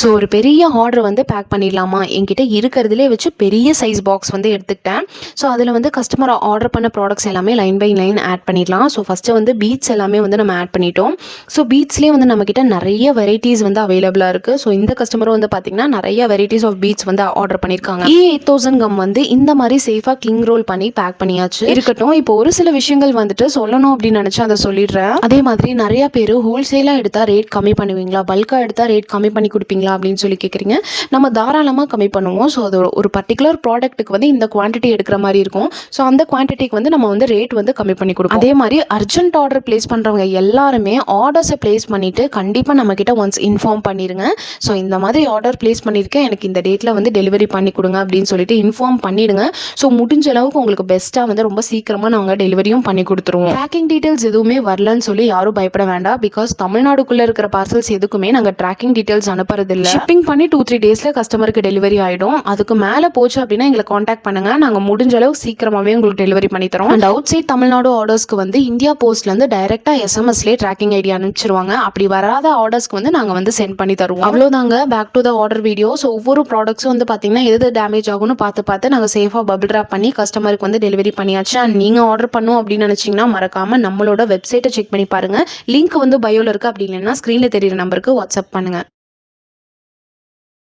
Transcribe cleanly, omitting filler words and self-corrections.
So ஒரு பெரிய order வந்து பேக் பண்ணிடலாமா, என்கிட்ட இருக்கிறதுலே வச்சு பெரிய சைஸ் பாக்ஸ் வந்து எடுத்துக்கிட்டேன். ஸோ அதில் வந்து கஸ்டமர் ஆர்டர் பண்ண ப்ராடக்ட்ஸ் எல்லாமே லைன் பை லைன் ஆட் பண்ணிடலாம். ஸோ ஃபஸ்ட்டு வந்து பீட்ஸ் எல்லாமே வந்து நம்ம ஆட் பண்ணிட்டோம். ஸோ பீட்ஸ்லேயே வந்து நம்மக்கிட்ட நிறைய வெரைட்டிஸ் வந்து அவைலபிளாக இருக்குது. ஸோ இந்த கஸ்டமரும் வந்து பார்த்திங்கன்னா நிறைய வெரைட்டிஸ் ஆஃப் பீட்ஸ் வந்து ஆர்டர் பண்ணியிருக்காங்க. E8000 கம் வந்து இந்த மாதிரி சேஃபாக கிங் ரோல் பண்ணி பேக் பண்ணியாச்சு. இருக்கட்டும், இப்போ ஒரு சில விஷயங்கள் வந்துட்டு சொல்லணும் அப்படின்னு நினச்சா அதை சொல்லிடுறேன். அதே மாதிரி நிறைய பேர் ஹோல்சேலாக எடுத்தால் ரேட் கம்மி பண்ணுவீங்களா, பல்காக எடுத்தால் ரேட் கம்மி பண்ணி கொடுப்பீங்களா அப்படின்னு சொல்லி கேட்குறீங்க. நம்ம தாராளமாக கம்மி பண்ணுவோம். ஸோ அது ஒரு பர்டிகுலர் ப்ராடக்ட்டுக்கு வந்து இந்த குவான்டிட்டி எடுக்கிற மாதிரி இருக்கும். ஸோ அந்த குவான்டிட்டிக்கு வந்து நம்ம வந்து ரேட் வந்து கம்மி பண்ணி கொடுப்போம். அதே மாதிரி அர்ஜென்ட் ஆர்டர் பிளேஸ் பண்ணுறவங்க எல்லாருமே ஆர்டர்ஸை பிளேஸ் பண்ணிவிட்டு கண்டிப்பாக நம்மக்கிட்ட ஒன்ஸ் இன்ஃபார்ம் பண்ணிடுங்க. ஸோ இந்த மாதிரி ஆர்டர் பிளேஸ் பண்ணியிருக்கேன், எனக்கு இந்த டேட்டில் வந்து டெலிவரி பண்ணி கொடுங்க அப்படின்னு சொல்லிட்டு இன்ஃபார்ம் பண்ணிடுங்க. ஸோ முடிஞ்ச அளவுக்கு உங்களுக்கு பெஸ்ட்டாக வந்து ரொம்ப சீக்கிரமாக நாங்கள் டெலிவரியும் பண்ணி கொடுத்துருவோம். ட்ராக்கிங் டீட்டெயில்ஸ் எதுவுமே வரலன்னு சொல்லி யாரும் பயப்பட வேண்டாம். பிகாஸ் தமிழ்நாடுக்குள்ளே இருக்கிற பார்சல்ஸ் எதுக்குமே நாங்கள் ட்ராக்கிங் டீட்டெயில்ஸ் அனுப்புறது இல்லை. ஷிப்பிங் பண்ணி 2-3 டேஸில் கஸ்டமருக்கு டெலிவரி ஆகிடும். அதுக்கு மேலே போச்சு அப்படின்னா எங்களை காண்டாக்ட் பண்ணுங்கள், நாங்கள் முடிஞ்ச அளவுக்கு சீக்கிரமாகவே உங்களுக்கு டெலிவரி பண்ணி தரோம். அண்ட் அவுட் சைட் தமிழ்நாடு ஆர்டர்ஸ்க்கு வந்து இந்தியா போஸ்ட்லேருந்து டைரெக்டாக எஸ்எம்எஸ்லேயே ட்ராக்கிங் ஐடி அனுப்பிச்சிருவாங்க. அப்படி வராத ஆர்டர்ஸ்க்கு வந்து நாங்கள் வந்து சென்ட் பண்ணி தருவோம். அவ்வளோதாங்க, back to the order video. So ஒவ்வொரு ப்ராடக்ட்ஸும் வந்து பார்த்தீங்கன்னா எது டேமேஜ் ஆகும்னு பார்த்து நாங்கள் சேஃபாக பபிள் ட்ராப் பண்ணி கஸ்டமருக்கு வந்து டெலிவரி பண்ணியாச்சு. அண்ட் நீங்கள் ஆர்டர் பண்ணும் அப்படின்னு நினச்சிங்கன்னா மறக்காமல் நம்மளோட வெப்சைட்டை செக் பண்ணி பாருங்கள். லிங்க் வந்து பயோவில் இருக்குது. அப்படி இல்லைன்னா ஸ்க்ரீனில் தெரியிற நம்பருக்கு வாட்ஸ்அப் பண்ணுங்கள்.